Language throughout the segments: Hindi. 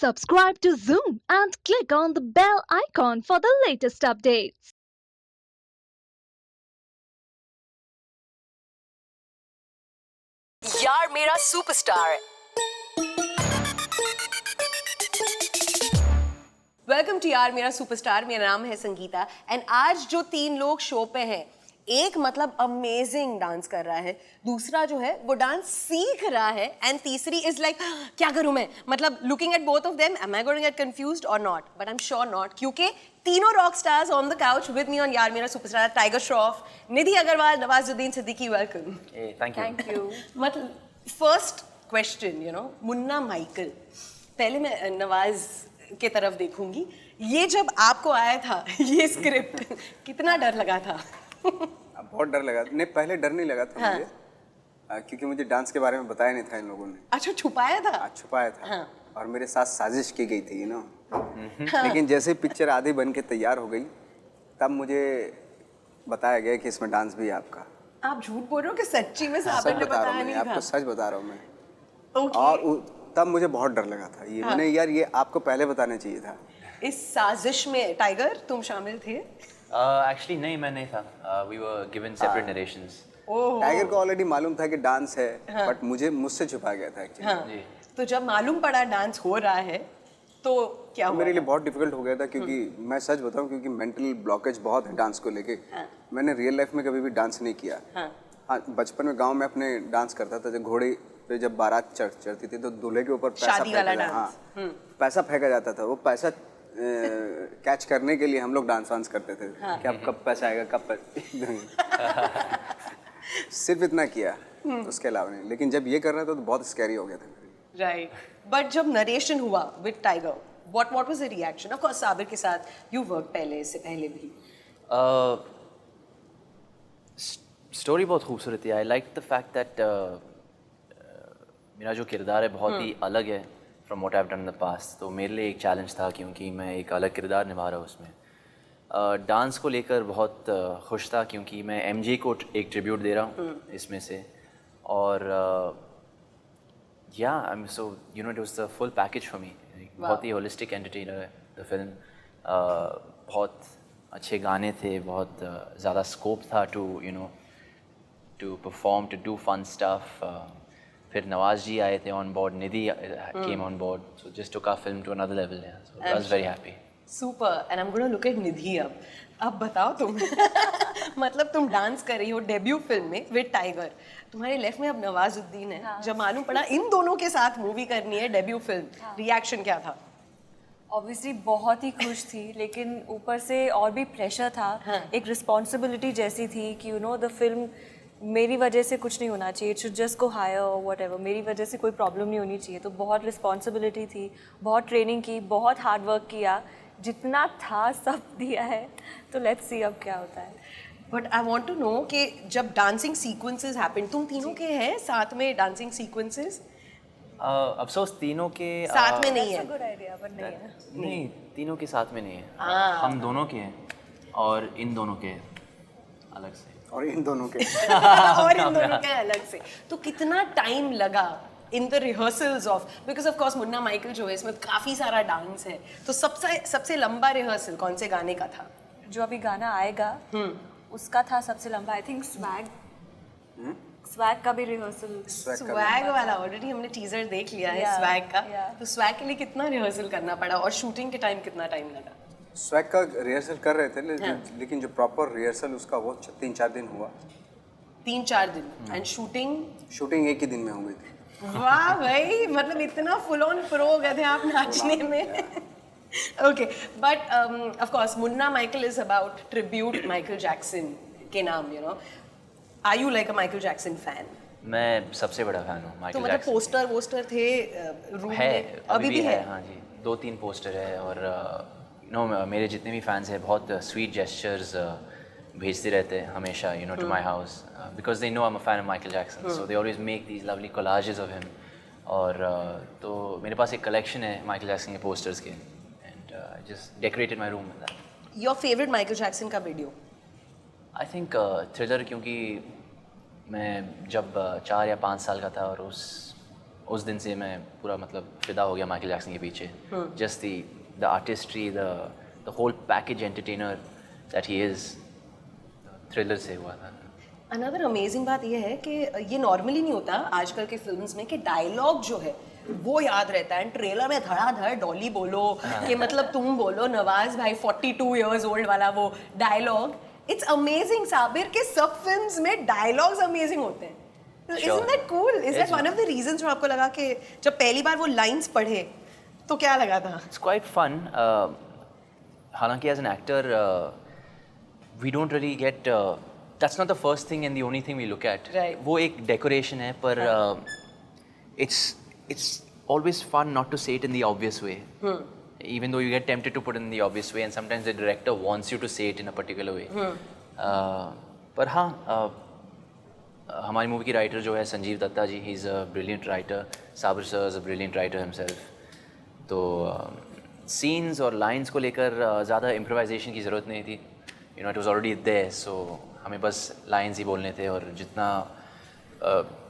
Subscribe to Zoom and click on the bell icon for the latest updates. यार मेरा सुपरस्टार। वेलकम टू यार मेरा सुपरस्टार। मेरा नाम है संगीता एंड आज जो तीन लोग शो पे हैं, एक मतलब अमेजिंग डांस कर रहा है, दूसरा जो है वो डांस सीख रहा है एंड तीसरी इज लाइक क्या करूं मैं, मतलब looking at both of them am I going get confused और not, but I am sure not, क्योंकि तीनों rock stars on the couch with me on यार मेरा superstar. Tiger Shroff, Nidhi Agarwal, Nawazuddin Siddiqui, welcome. Thank you. मतलब first question, you know, Munna Michael, पहले मैं नवाज के तरफ देखूंगी। ये जब आपको आया था ये स्क्रिप्ट, कितना डर लगा था? बहुत डर लगा। नहीं, पहले डर नहीं लगा था मुझे, क्योंकि मुझे डांस के बारे में बताया नहीं था इन लोगों ने। अच्छा, छुपाया था? छुपाया था। और मेरे साथ साजिश की गई थी, यू नो। लेकिन जैसे पिक्चर आधी बन के तैयार हो गई, तब मुझे बताया गया कि इसमें डांस भी है आपका। आप झूठ बोल रहे हो कि सच्ची में साबिर ने सच बता रहा बताया हूँ, नहीं मैं था? आपको सच बता रहा हूँ मैं। Okay. और तब मुझे बहुत डर लगा था। ये मैंने यार ये आपको पहले बताना चाहिए था। इस साजिश में टाइगर तुम शामिल थे? एक्चुअली नहीं, मैं नहीं था। We were given separate narrations. Tiger को ऑलरेडी मालूम था कि डांस है, बट मुझसे छुपाया गया था एक्चुअली। तो जब मालूम पड़ा डांस हो रहा है तो क्या हुआ? मेरे लिए बहुत डिफिकल्ट हो गया था, क्योंकि मैं सच बताऊं, क्योंकि मेंटल ब्लॉकेज बहुत है डांस को लेके। मैंने रियल लाइफ में कभी भी डांस नहीं किया। हाँ, बचपन में गांव में अपने डांस करता था। जब घोड़े पे जब बारात चढ़ती थी तो दूल्हे के ऊपर पैसा पैसा फेंका जाता था। वो पैसा कैच करने के लिए हम लोग डांस वांस करते थे कि अब कब पैसा आएगा, कब सिर्फ इतना किया, उसके अलावा नहीं। लेकिन जब ये कर रहा था तो बहुत स्कैरी हो गया था। राइट, बट जब नरेशन हुआ with tiger, what was the reaction? Of course Sabir के साथ यू वर्क पहले, इससे पहले भी। स्टोरी बहुत खूबसूरत है। I like the fact that मेरा जो किरदार है बहुत ही अलग है from what I have done in the past. तो मेरे लिए एक चैलेंज था, क्योंकि मैं एक अलग किरदार निभा रहा हूँ उसमें। डांस को लेकर बहुत खुश था, क्योंकि मैं एमजे को एक ट्रिब्यूट दे रहा हूँ इसमें से। और yeah I am so, you know, it was the full package for me. बहुत ही होलिस्टिक एंटरटेनर है द फिल्म। बहुत अच्छे गाने थे, बहुत ज़्यादा स्कोप था to, you know, to perform, to do fun stuff. फिर नवाज जी आए थे on board, Nidhi came on board, so just took our film to another level. So I was very happy. Super, and I am gonna look at निधि अब बताओ तुम मतलब तुम डांस कर रही हो डेब्यू फिल्म में विद टाइगर, तुम्हारे लेफ्ट में अब नवाजुद्दीन है। जब मालूम पड़ा इन दोनों के साथ मूवी करनी है, डेब्यू फिल्म, रिएक्शन क्या था? ऑब्वियसली बहुत ही खुश थी, लेकिन ऊपर से और भी प्रेशर था। एक रिस्पॉन्सिबिलिटी जैसी थी कि यू नो द फिल्म मेरी वजह से कुछ नहीं होना चाहिए, it should just go higher और वट एवर, मेरी वजह से कोई प्रॉब्लम नहीं होनी चाहिए। तो बहुत रिस्पॉन्सिबिलिटी थी, बहुत ट्रेनिंग की, बहुत हार्ड वर्क किया, जितना था सब दिया है। तो लेट्स सी अब क्या होता है। But I want to know कि जब डांसिंग सीक्वेंसेस हैपन, तुम तीनों के हैं साथ में डांसिंग सीक्वेंसेस? अफसोस तीनों के साथ में नहीं है। गुड आइडिया, बट नहीं है। नहीं, तीनों के साथ में नहीं है। हम दोनों के हैं और इन दोनों के अलग से, और इन दोनों के और इन दोनों के अलग से। तो कितना टाइम लगा in the rehearsals of, because of course Munna Michael जो है इसमें काफी सारा डांस है, तो सबसे लंबा रिहर्सल कौन से गाने का था? जो अभी गाना आएगा उसका था सबसे लंबा। आई थिंक स्वैग का भी रिहर्सल। स्वैग वाला ऑलरेडी हमने टीजर देख लिया है स्वैग का। तो स्वैग के लिए कितना रिहर्सल करना पड़ा और शूटिंग के टाइम कितना टाइम लगा? स्वैग का रिहर्सल कर रहे थे, लेकिन जो प्रॉपर रिहर्सल उसका वो 3-4 दिन हुआ। 3-4 दिन? एंड शूटिंग एक ही दिन में हो गई थी। वाह भाई, मतलब इतना फुल ऑन प्रो हो गए थे आप नाचने में। Okay, but of course Munna Michael is about tribute Michael Jackson के नाम, you know. Are you like a Michael Jackson fan? मैं सबसे बड़ा फैन हूँ माइकल तो मतलब जैक्सन। पोस्टर थे रूम है, में? अभी भी है? हाँ जी, 2-3 पोस्टर है। और यू नो, मेरे जितने भी फैंस हैं बहुत स्वीट जेस्चर्स भेजते रहते हैं हमेशा, you know, to my house, because they know I am a fan of Michael Jackson, so they always make these lovely collages of him. और तो मेरे पास एक कलेक्शन है माइकल जैक्सन के पोस्टर्स के, and I just decorated my room with that. Your favourite Michael Jackson का वीडियो? आई थिंक थ्रिलर, क्योंकि मैं जब 4 या 5 साल का था और उस दिन से मैं पूरा मतलब फिदा हो गया माइकल जैक्सन के पीछे. Just the artistry, the whole package entertainer that he is, Thriller से हुआ था. अनदर अमेजिंग बात यह है कि ये नॉर्मली नहीं होता आजकल के फिल्म्स में कि डायलॉग जो है वो याद रहता है. ट्रेलर में धड़ाधड़ डॉली बोलो कि मतलब तुम बोलो, नवाज भाई 42 इयर्स ओल्ड वाला वो डायलॉग. It's amazing. साबिर के सब फिल्म्स में डायलॉग्स अमेजिंग होते हैं. Isn't that cool? Is that one of the reasons जो आपको लगा कि जब पहली बार वो लाइंस पढ़े तो क्या लगा था? It's quite fun. हालांकि as an actor, we don't really get. That's not the first thing and the only thing we look at. Right. वो एक decoration है, पर it's always fun not to say it in the obvious way. Even though you get tempted to put it in the obvious way, and sometimes the director wants you to say it in a particular way. पर हाँ, हमारी मूवी की राइटर जो है Sanjeev Dutta ji, he is a brilliant writer. Sabir sir is a brilliant writer himself. तो सीन्स और लाइंस को लेकर ज़्यादा इम्प्रोवाइजेशन की ज़रूरत नहीं थी. You know, it was already there, so हमें बस लाइंस ही बोलने थे. और जितना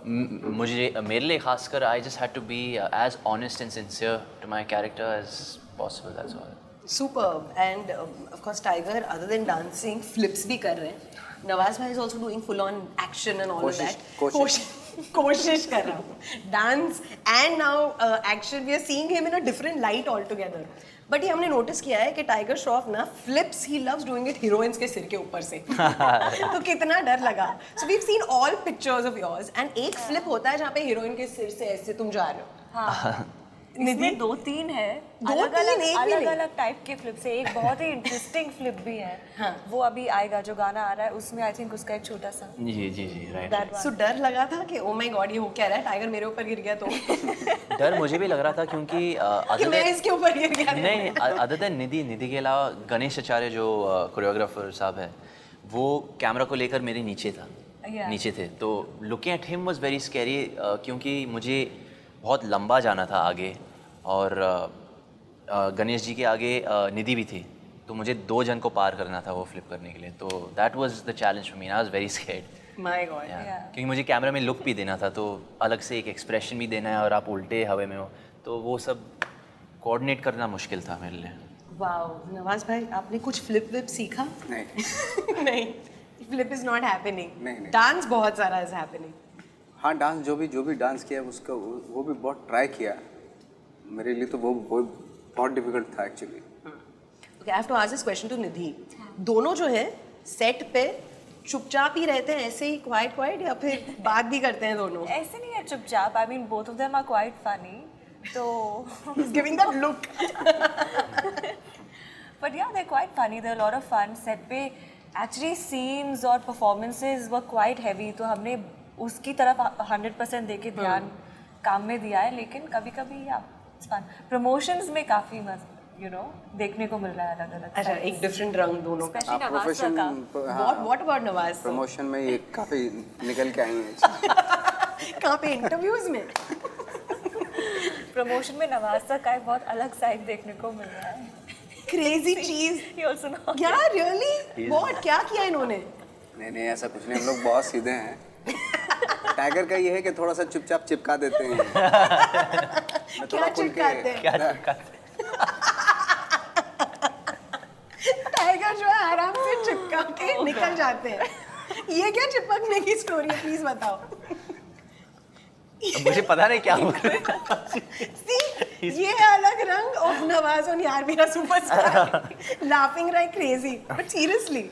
मेरे लिए खासकर, I just had to be as honest and sincere to my character as possible. That's all. Superb. And of course Tiger, other than dancing, flips भी कर रहे हैं. नवाज भाई is also doing full on action and all of that. कोशिश कर रहा हूँ. Dance and now action. We are seeing him in a different light altogether. But ये हमने नोटिस किया है कि टाइगर श्रॉफ ना flips he loves doing it heroines के सिर के ऊपर से. तो कितना डर लगा. So we've seen all pictures of yours and एक flip होता है जहाँ पे हीरोइन के सिर से ऐसे तुम जा रहे हो. हाँ. इसमें 2-3 है. अलग टाइप के फ्लिप्स है. एक बहुत ही इंटरेस्टिंग फ्लिप भी है. हाँ. वो अभी आएगा, जो गाना आ रहा है उसमें आई थिंक उसका एक छोटा सा. जी राइट. सो डर लगा था कि ओ माय गॉड ये हो क्या रहा है, टाइगर मेरे ऊपर गिर गया तो. डर मुझे भी लग रहा था क्योंकि कि मैं इसके ऊपर गिर गया. नहीं, अदर देन निधि के अलावा गणेश आचार्य जो कोरियोग्राफर साहब है, वो कैमरा को लेकर मेरे नीचे थे. तो looking at him was very scary, क्योंकि मुझे बहुत लंबा जाना था आगे, और गणेश जी के आगे निधि भी थी. तो मुझे 2 जन को पार करना था वो फ्लिप करने के लिए. तो that was the challenge for me. I was very scared. My God. क्योंकि मुझे कैमरा में लुक भी देना था, तो अलग से एक एक्सप्रेशन भी देना है, और आप उल्टे हवा में हो, तो वो सब कोऑर्डिनेट करना मुश्किल था मेरे लिए. वाओ. नवाज भाई, आपने कुछ फ्लिप विप सीखा? नहीं. नहीं, फ्लिप इज नॉट हैपनिंग. नहीं. डांस बहुत सारा इज हैपनिंग. हाँ, डांस जो भी डांस किया उसका वो भी बहुत ट्राई किया. मेरे लिए तो वो बहुत डिफिकल्ट था actually. Okay, I have to ask this question to Nidhi. दोनों जो है सेट पे चुपचाप ही रहते हैं, ऐसे ही क्वाइट, या फिर बात भी करते हैं दोनों? ऐसे नहीं है चुपचाप. I mean both of them are quite funny. तो giving that look. But yeah they are quite funny. There are lot of fun. Set पे एक्चुअली सीन्स और परफॉर्मेंसेस वर क्वाइट हैवी, तो हमने उसकी तरफ 100% देके ध्यान काम में दिया है. लेकिन कभी-कभी या इट्स फन. प्रमोशंस में काफी देखने को मिल रहा है अलग-अलग. अच्छा, एक डिफरेंट रंग दोनों का. स्पेशली नवाज सर का. What about Nawaz? प्रमोशन में ये काफी निकल के आए हैं. कहाँ पे? इंटरव्यूज में? प्रमोशन में नवाज सर का एक बहुत अलग साइड देखने को मिल रहा है. क्रेजी चीज. He also knows. क्या रियली? व्हाट क्या किया इन्होंने? नहीं, ऐसा कुछ नहीं. हम लोग बहुत सीधे हैं. टाइगर का ये है कि थोड़ा सा चुपचाप चिपका देते हैं. क्या चिपकाते हैं? क्या चिपकाते? टाइगर जो है आराम से चिपका के निकल जाते हैं. ये क्या चिपकने की स्टोरी है, प्लीज बताओ. मुझे पता नहीं क्या हो रहा है. See, ये अलग रंग ऑफ नवाज और यार मेरा superstar laughing like crazy, but seriously.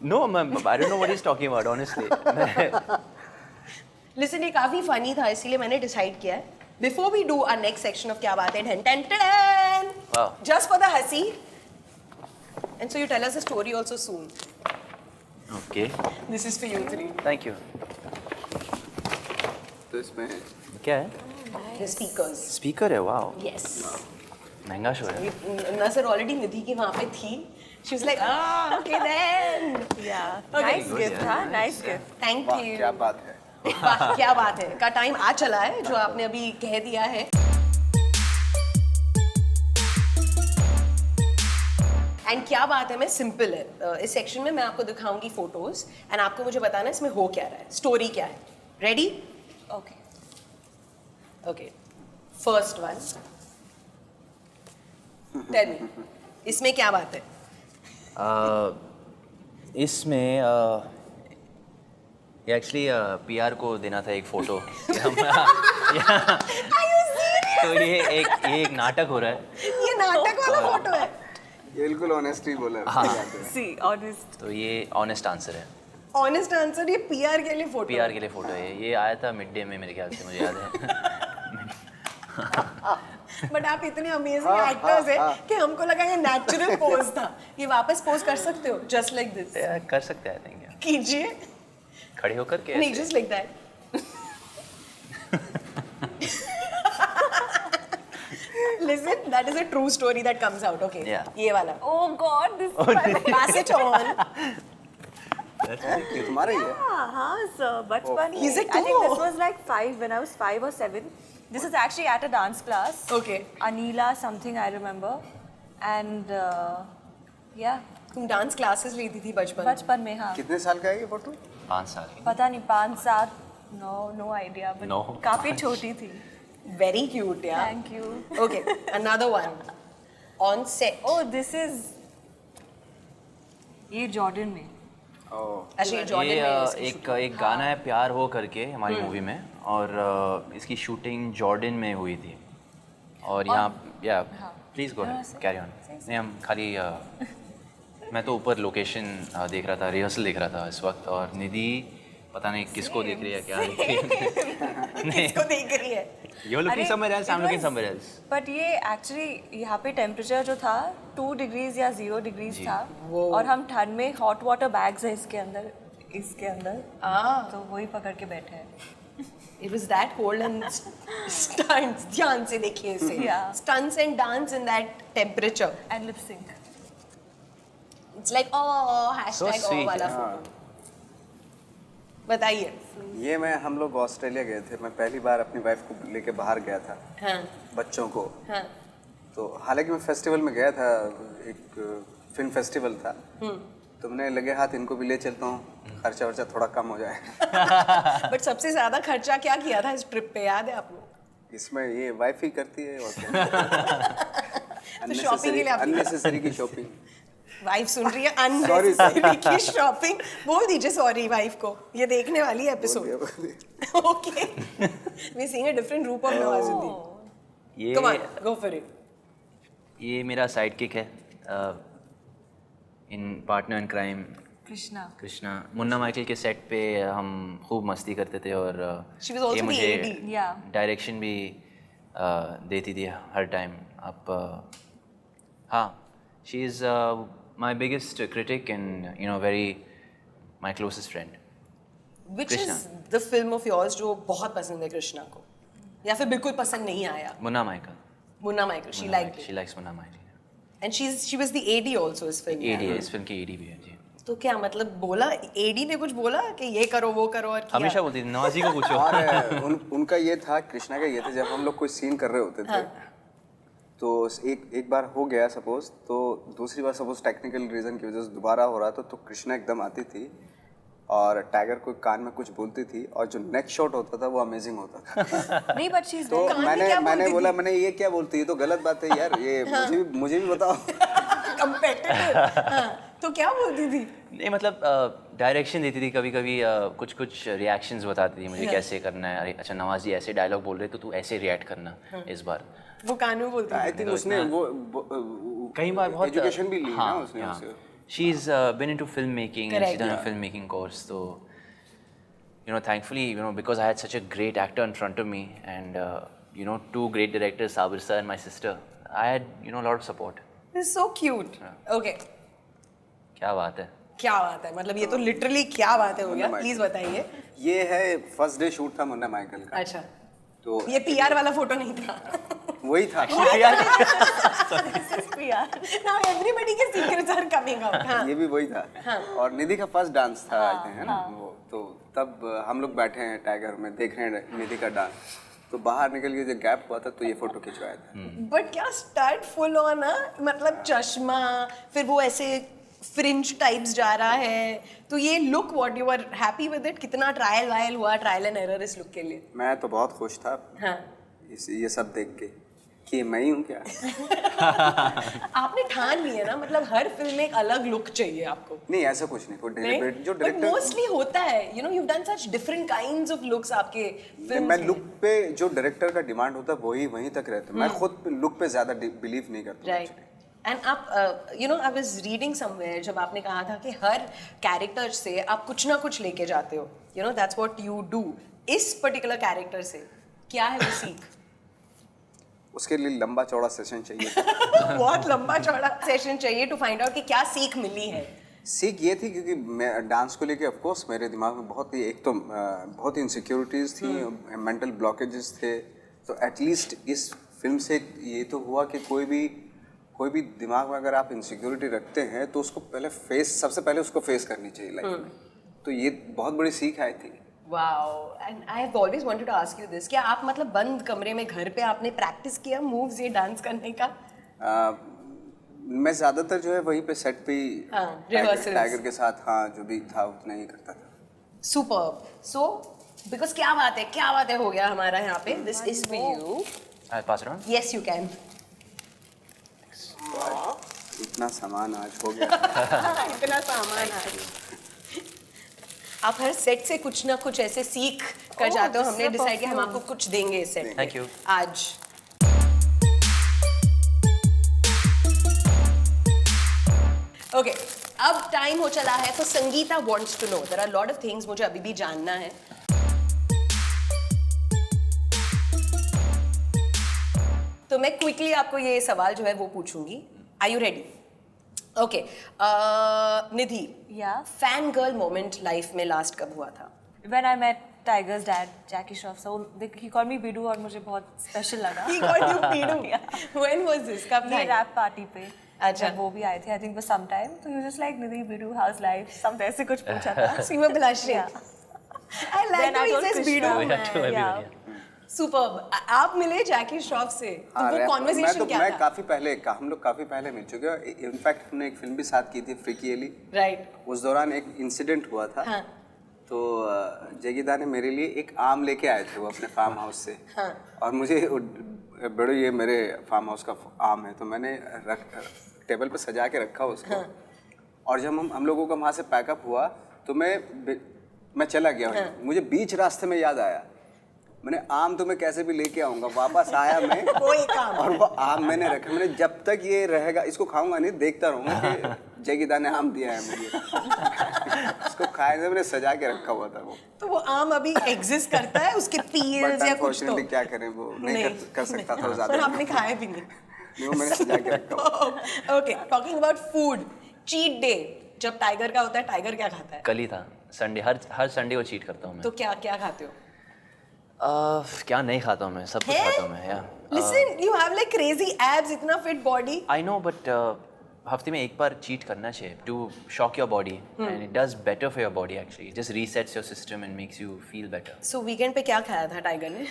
No, I don't know what he's talking about, honestly. Listen, ये काफी फनी था, इसीलिए मैंने डिसाइड किया है before we do our next section of क्या बात है, ten, Wow. just for the हंसी, and so you tell us the story also soon. Okay. This is for you three. Thank you. तो इसमें क्या है? The speakers. स्पीकर है. वाओ. Yes. महंगा शो है. नसर ऑलरेडी निधि की वहाँ पे थी. She was like, okay then. Yeah. Okay. Nice good, gift, yeah. huh? Nice gift. Thank वाह, you. क्या बात है. वाह, क्या बात है का टाइम आ चला है जो आपने अभी कह दिया है. एंड क्या बात है मैं सिंपल है. इस सेक्शन में मैं आपको दिखाऊंगी फोटोज एंड आपको मुझे बताना है इसमें हो क्या रहा है, स्टोरी क्या है. Ready? Okay. Okay. First one, tell me, इसमें क्या बात है? इसमें एक्चुअली पीआर को देना था एक फोटो। तो ये एक नाटक हो रहा है। ये नाटक वाला फोटो है। ये बिल्कुल ऑनेस्टली बोला। सी ऑनेस्ट। तो ये ऑनेस्ट आंसर है। ऑनेस्ट आंसर, ये पीआर के लिए फोटो। पीआर के लिए फोटो है। ये आया था मिड डे में मेरे ख्याल से, मुझे याद है। बट आप इतने अमेजिंग एक्टर्स हैं कि हमको लगा ये नेचुरल पोज था। ये वापस पोज कर सकते हो जस्ट लाइक दिस? कर सकते हैं, आई थिंक। कीजिए। खड़े होकर के नहीं, ऐसे। Just like that. Listen, that is a true story that comes out. Okay. Yeah. ये वाला। Oh God, this Pass it on. ये तुम्हारा ही है। हाँ sir, बचपन ही। Is it I think too? this was like 5 when I was 5 or 7. This is actually at a dance class. Okay. Anila something I remember, and yeah, तुम डांस क्लासेस लेती थी बचपन? बचपन में हाँ। कितने साल का है ये फोटो? 5 साल की। पता नहीं 5-7, no idea, but No. काफी छोटी थी। Very cute, yeah. Thank you. Okay, another one. On set. Oh, this is ये जॉर्डन में। अच्छा, ये जॉर्डन ये में है इसकी एक गाना है प्यार हो करके हमारी मूवी में, और इसकी शूटिंग जॉर्डन में हुई थी। और यहाँ या प्लीज़ गो कैरी ऑन। नहीं, हम खाली मैं तो ऊपर लोकेशन देख रहा था, रिहर्सल देख रहा था इस वक्त, और निधि पता नहीं किसको देख रही है, क्या देख रही है। किसको देख रही है? You're looking somewhere else, I'm looking somewhere else. But ये एक्चुअली यहाँ पे टेम्परेचर जो था 2 डिग्रीज या 0 डिग्रीज था, और हम ठंड में हॉट वाटर बैग्स हैं इसके अंदर तो वही पकड़ के बैठे हैं। It was that cold and stunts. ध्यान से देखिए इसे. Yeah. Stunts and dance in that temperature. And lip sync. It's like oh hashtag oh sweet. वाला फोटो. बताइए. ये हम लोग ऑस्ट्रेलिया गए थे। मैं पहली बार अपनी वाइफ को लेके बाहर गया था, हाँ. बच्चों को। हाँ. तो हालांकि मैं फेस्टिवल में गया था, एक फिल्म फेस्टिवल था, तो मैंने लगे हाथ इनको भी ले चलता हूँ, खर्चा वर्चा थोड़ा कम हो जाए। बट सबसे ज्यादा खर्चा क्या किया था इस ट्रिप पे, याद है आपको? इसमें ये वाइफ ही करती है और तो शॉपिंग के लिए आप अननेसेसरी की शॉपिंग। वाइफ सुन रही है अननेसेसरी की शॉपिंग। बोल दीजिए सॉरी वाइफ को, ये देखने वाली है episode. Okay, we seeing a different रूप of Nawazuddin. Come on, go for it. ये मेरा साइड किक है in partner in crime, Krishna. Munna Michael के सेट पे हम खूब मस्ती करते थे, और She was also ये the मुझे AD. Yeah. डायरेक्शन भी देती थी हर टाइम। अब हाँ, she is my biggest critic and very my closest friend. Which is the film of yours जो बहुत पसंद है कृष्णा को, या फिर बिल्कुल पसंद नहीं आया? Munna Michael. Munna Michael, she liked it. She likes Munna Michael. And she was the AD also इस फिल्म में। AD है, इस फिल्म की AD भी है जी। तो क्या मतलब बोला, AD ने कुछ बोला कि ये करो वो करो, और किया? हमेशा बोलती थी नवाजी को पूछो। और उनका ये था, कृष्णा का ये था, जब हम लोग कोई सीन कर रहे होते थे, तो एक बार हो गया सपोज, तो दूसरी बार सपोज टेक्निकल रीजन की वजह से दोबारा हो रहा था, तो कृष्णा एकदम आती थी और टाइगर को कान में कुछ बोलती थी, और जो नेक्स्ट शॉट होता था वो अमेजिंग होता था। नहीं बट शी इज तो मैंने बोला, मैंने ये क्या बोलती है, तो गलत बात है यार, ये मुझे भी बताओ। कंपेटिटिव। तो क्या बोलती थी? नहीं मतलब डायरेक्शन देती थी, कभी कभी कुछ रिएक्शंस बताती थी मुझे कैसे करना है। अरे अच्छा नवाज जी ऐसे डायलॉग बोल रहे तो तू ऐसे रिएक्ट करना इस बार। वो कान में बोलती थी। आई थिंक उसने वो कई बार बहुत एजुकेशन भी ली ना उसने। She's been into filmmaking and she's done a filmmaking course. So, thankfully, because I had such a great actor in front of me, and 2 great directors, Sabir sir and my sister, I had a lot of support. This is so cute. Okay. क्या बात है? क्या बात है, मतलब ये तो लिटरली क्या बात है हो गया। प्लीज बताइए। ये है फर्स्ट डे शूट था मुन्ना माइकल का। अच्छा, तो ये पीआर वाला फोटो नहीं था? वही था। Now everybody के secrets are coming out. हाँ. ये भी वही था। और निधि का फर्स्ट डांस था आई थिंक, है ना वो। तो तब हम लोग बैठे हैं टाइगर में, देख रहे हैं निधि का डांस, तो बाहर निकल के जो गैप हुआ था, तो ये फोटो खिंचवाया था। बट क्या स्टार्ट फुल ऑन, मतलब चश्मा, फिर वो ऐसे फ्रिंज टाइप्स जा रहा है, तो ये look what you are happy with it? कितना ट्रायल वायल हुआ, ट्रायल एंड एरर इस लुक के लिए? मैं तो बहुत खुश था। हाँ. ये सब देख के कि ये मैं ही हूँ क्या? आपने ठान लिया ना, मतलब हर फिल्म में एक अलग लुक चाहिए आपको। नहीं ऐसा कुछ नहीं, कोई डेलिब्रेट जो बट डायरेक्टर मोस्टली होता है, you know, you have done such different kinds of looks आपके फिल्म्स मैं में। लुक पे जो डायरेक्टर का डिमांड होता है वही वहीं तक रहता है। मैं खुद लुक पे ज्यादा बिलीव नहीं करता। राइट। एंड आप you know, I was reading somewhere जब आपने कहा था कि हर कैरेक्टर से आप कुछ ना कुछ लेके जाते हो, you know, that's what you do. इस पर्टिकुलर कैरेक्टर से क्या है वो सीख? उसके लिए लंबा चौड़ा सेशन चाहिए। बहुत लंबा चौड़ा सेशन चाहिए टू फाइंड आउट कि क्या सीख मिली है। सीख ये थी क्योंकि मैं डांस को लेके ऑफ कोर्स मेरे दिमाग में बहुत ही, एक तो बहुत ही इनसिक्योरिटीज थी, मेंटल ब्लॉकेजेस थे। तो एटलीस्ट इस फिल्म से ये तो हुआ कि कोई भी दिमाग में अगर आप इनसिक्योरिटी रखते हैं तो उसको पहले सबसे पहले उसको फेस करनी चाहिए लाइफ में। तो ये बहुत बड़ी सीख आई थी। Wow, and I have always wanted to ask you this, क्या आप मतलब बंद कमरे में घर पे आपने प्रैक्टिस किया मूव्स ये डांस करने का? मैं ज़्यादातर जो है वहीं पे सेट पे ही rehearsals। टाइगर के साथ जो भी था उतना ही करता था। सुपर्ब। सो बिकॉज क्या बात है हो गया हमारा यहाँ पे। This is for you. I'll pass it on. Yes you can. इतना सामान आज हो गया। इतना सामान है। आप हर सेट से कुछ ना कुछ ऐसे सीख कर जाते हो। हमने डिसाइड किया हम आपको कुछ देंगे इस सेट। Thank you. आज ओके, अब टाइम हो चला है तो Sangeeta wants to know, there are lot of things मुझे अभी भी जानना है। तो मैं क्विकली आपको ये सवाल जो है वो पूछूंगी। Are you ready? Okay, Nidhi, Yeah. Fan girl moment life में लास्ट कब हुआ था? When I met Tiger's dad, Jackie Shroff, so he called me Bidu और मुझे बहुत special लगा। He called you Pidu. When was this? कब था ये ये? रैप पार्टी पे अच्छा। जब वो भी आए थे, I think for some time, तो he was just like Nidhi, Bidu, how's life? Some ऐसे कुछ पूछा था। So you were blushing. Yeah. I like Then how I he told says Krishna, Bidu. Yeah, to everyone, Yeah. yeah. Superb. आप मिले जैकी श्रॉफ से, तो वो कॉन्वर्सेशन क्या मैं था? काफी पहले हम लोग काफी पहले मिल चुके हैं। इनफैक्ट हमने एक फिल्म भी साथ की थी, फ्रीकी एली। राइट। उस दौरान एक इंसिडेंट हुआ था। हाँ। तो जगीदा ने मेरे लिए एक आम लेके आए थे वो अपने फार्म हाउस से। हाँ। और मुझे बड़ो ये मेरे फार्म हाउस का आम है, तो मैंने टेबल पे सजा के रखा उसको। हाँ। और जब हम लोगों का वहाँ से पैकअप हुआ तो मैं चला गया। हाँ। मुझे बीच रास्ते में याद आया, मैंने आम तो मैं कैसे भी लेके आऊंगा। वापस आया मैं वो एक आम। और वो आम मैंने रखा। मैंने जब तक ये रहेगा इसको खाऊंगा नहीं, देखता रहूंगा कि जगीदा ने आम दिया है मुझे। इसको खाए थे, मैंने सजा के रखा हुआ था वो। तो वो आम अभी एग्जिस्ट करता है, उसके पील्स या कुछ तो? अनफॉर्चुनेटली क्या करें, वो नहीं कर सकता था पर ज्यादा। आपने खाया भी नहीं। नहीं, वो मैंने सजा के रखा हुआ। Okay, talking about food, cheat day जब टाइगर का होता है, टाइगर क्या खाता है? कल ही था संडे, हर संडे को चीट करता हूँ मैं। तो क्या क्या खाते हो? क्या नहीं खाता हूँ मैं, सब कुछ खाता हूँ मैं। या Listen, you have like crazy abs, इतना fit body. I know, but हफ्ते में एक बार चीट करना चाहिए to shock your body, and it does better for your body actually. Just resets your system and makes you feel better. So weekend पे क्या खाया था टाइगर ने?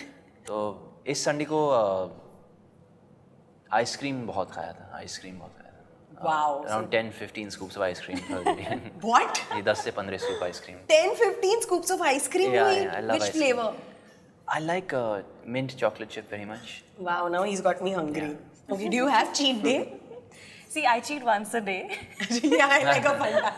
तो इस संडे को आइसक्रीम बहुत खाया था। Wow. Around 10-15 scoops of ice cream per day. What? ये 10 से 15 scoop ice cream. 10-15 scoops of ice cream you Yeah, eat? yeah, I love Which ice cream. flavor? I like mint chocolate chip very much. Wow, now he's got me hungry. Okay, do you have cheat day? See, I cheat once a day. Yeah, I like a funda.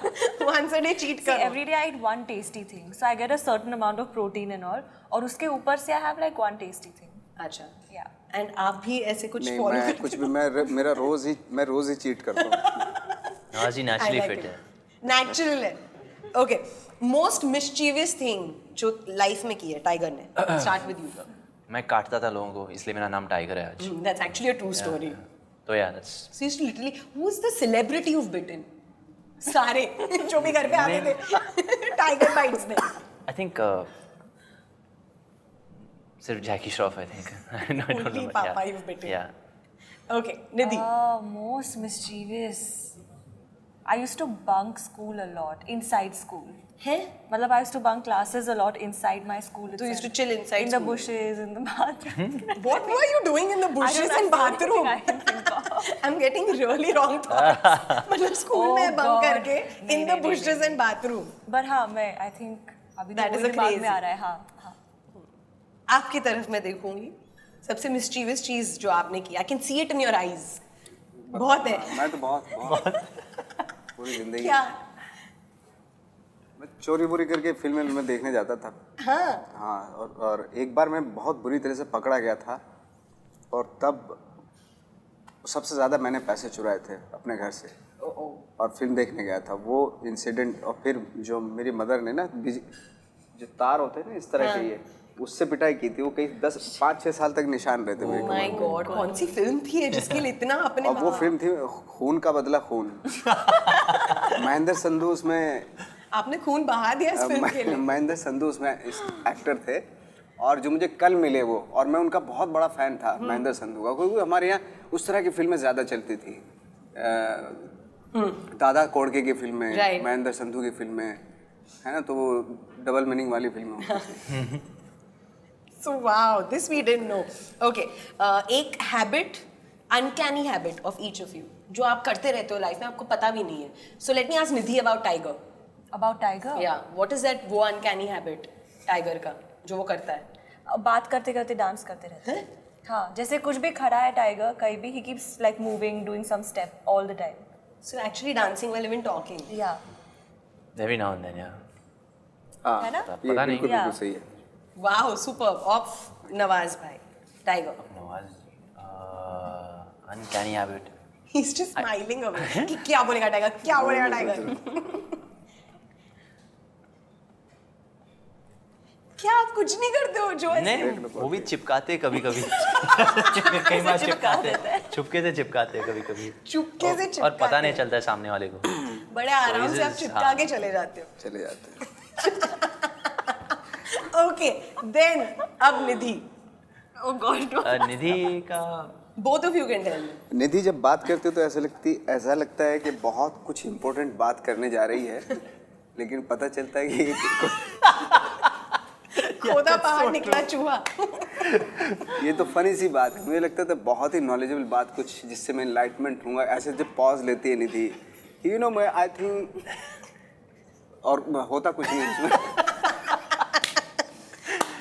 Once a day cheat See, करो. every day I eat one tasty thing, so I get a certain amount of protein and all. और उसके ऊपर से I have like one tasty thing. अच्छा. Yeah. And आप भी ऐसे कुछ नहीं, follow मैं करते कुछ भी मैं रोज ही चीट करता हूँ। आज ही I naturally like fit it. है। Natural है. Okay. Most mischievous thing जो लाइफ में की है टाइगर ने. Start with you. मैं काटता था लोगों को, इसलिए मेरा नाम टाइगर है आज। That's actually a true story. तो या that's So you literally, who's the celebrity you've bitten? सारे जो भी घर पे आते थे टाइगर बाइट्स ने. आई थिंक सिर्फ Jackie Shroff I think. I don't Only no. Papa you've bitten. या Okay, Nidhi. Most mischievous. I used to bunk school a lot, inside school. है? मतलब I used to bunk classes a lot inside my school So you used to itself. chill inside in the school? bushes, in the bathroom. What were you doing in the bushes and bathroom? I can think of. I'm getting really wrong thoughts. मतलब स्कूल Oh में bunk God. करके नहीं, in the नहीं, bushes नहीं, and bathroom. But हाँ, मैं I think अभी That तो is वही a दिमाग crazy. में आ रहा है, हाँ हाँ. आपकी तरफ मैं देखूंगी. सबसे मिस्चीवियस चीज जो आपने की? I can see it in your eyes. बहुत है. मैं तो बहुत पूरी जिंदगी क्या? मैं चोरी वोरी करके फिल्में देखने जाता था. हाँ और एक बार मैं बहुत बुरी तरह से पकड़ा गया था और तब सबसे ज़्यादा मैंने पैसे चुराए थे अपने घर से और फिल्म देखने गया था. वो इंसिडेंट और फिर जो मेरी मदर ने ना जो तार होते हैं ना इस तरह के ये उससे पिटाई की थी. वो कई 5-6 साल तक निशान रहते मेरे माय गॉड, कौन सी फिल्म थी जिसके लिए इतना आपने? और वो फिल्म थी खून का बदला खून. महेंद्र संधू उसमें. आपने खून बहा दिया इस फिल्म के लिए? महेंद्र संधू उसमें एक्टर थे और जो मुझे कल मिले वो, और मैं उनका बहुत बड़ा फैन था महेंद्र संधू का, क्योंकि हमारे यहाँ उस तरह की फिल्में ज़्यादा चलती थी. दादा कोड़के की फिल्में, महेंद्र संधू की फिल्में, है ना, तो वो डबल मीनिंग वाली फिल्में होती थी. So wow, this we didn't know. Okay, एक habit, uncanny habit of each of you जो आप करते रहते हो लाइफ में, आपको पता भी नहीं है. So let me ask Nidhi about tiger. About tiger? Yeah, what is that वो अनकैनी हैबिट टाइगर का जो वो करता है? बात करते करते डांस करते रहते हैं. हाँ, जैसे कुछ भी खड़ा है टाइगर कहीं भी, he keeps like moving, doing some step all the time. So actually dancing while even talking. Yeah. Every now and then, yeah. हाँ, है ना? ये पता नहीं. बिल्कुल सही है. Wow, superb. Of नवाज भाई, tiger. Nawaz, uncanny habit. He's just smiling away. कि क्या बोलेगा टाइगर? क्या बोलेगा टाइगर? क्या आप कुछ नहीं करते हो जो ऐसे? नहीं, वो भी चिपकाते कभी कभी. कई बार चिपकाते, चुपके से चिपकाते कभी कभी. चुपके से और चिपकाते पता नहीं चलता है सामने वाले को. बड़े आराम से आप हाँ. चिपका के चले जाते हो. चले जाते हैं. ओके, देन अब निधि. Oh God. निधि का Both of you can tell me. निधि जब बात करते हो तो ऐसा लगता है कि बहुत कुछ इम्पोर्टेंट बात करने जा रही है, लेकिन पता चलता है कि खोदा पहाड़ निकला चूहा. ये तो फनी सी बात है. मुझे लगता था बहुत ही नॉलेजेबल बात कुछ जिससे मैं एनलाइटमेंट हूँगा. ऐसे जब पॉज लेती है निधि, यू नो, मैं आई थिंक, और होता कुछ नहीं उसमें.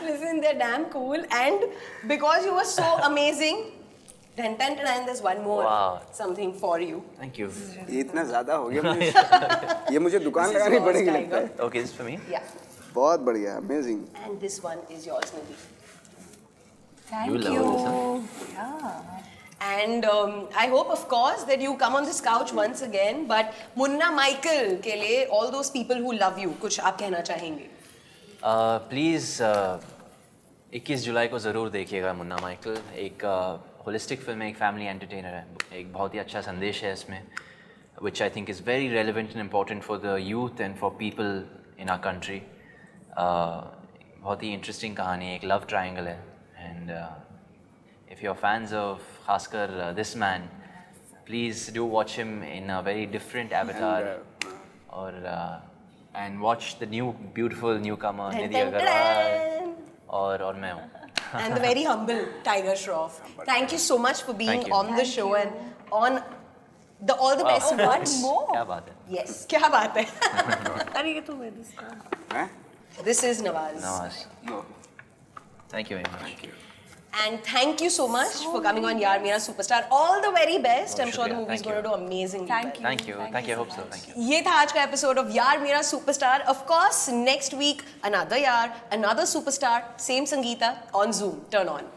Listen, they're damn cool, and because you were so amazing, there's one more Wow. something for you. Thank you. ये इतना ज़्यादा हो गया मुझे. ये मुझे दुकान लगानी पड़ेगी लगता है. Okay, this is for me. Yeah, बहुत बढ़िया, amazing. and this one is yours, Nidhi. Thank You you. love this, Yeah. And I hope, of course, that you come on this couch once again. But Munna Michael के लिए, all those people who love you, कुछ आप कहना चाहेंगे? प्लीज़ 21 जुलाई को ज़रूर देखिएगा मुन्ना माइकल. एक होलिस्टिक फिल्म है, एक फैमिली एंटरटेनर है. एक बहुत ही अच्छा संदेश है इसमें, which I think is very relevant and important for the youth and for people in our country. बहुत ही इंटरेस्टिंग कहानी है, एक लव ट्रायंगल है. And if you are fans of खासकर this man, please do watch him in a very different avatar. और and watch the new beautiful newcomer Nidhi Agarwal और मैं हूँ. And the very humble Tiger Shroff. Thank you so much for being Thank you. on the show and on all the best One words. more. क्या बात है. Yes, क्या बात है? अरे ये तो मेरे साथ. हैं? This is Nawaz. Nawaz. No. Thank you very much. And thank you so much for coming on Yaar Mera Superstar. All the very best. I'm sure the shukriya. movie is Thank going to you. do amazingly Thank well. you. Thank you. Thank you. I hope so. Thank you. ये था आज का एपिसोड ऑफ यार मेरा superstar. Of course, next week another यार, another superstar, same Sangeeta on Zoom. Turn on.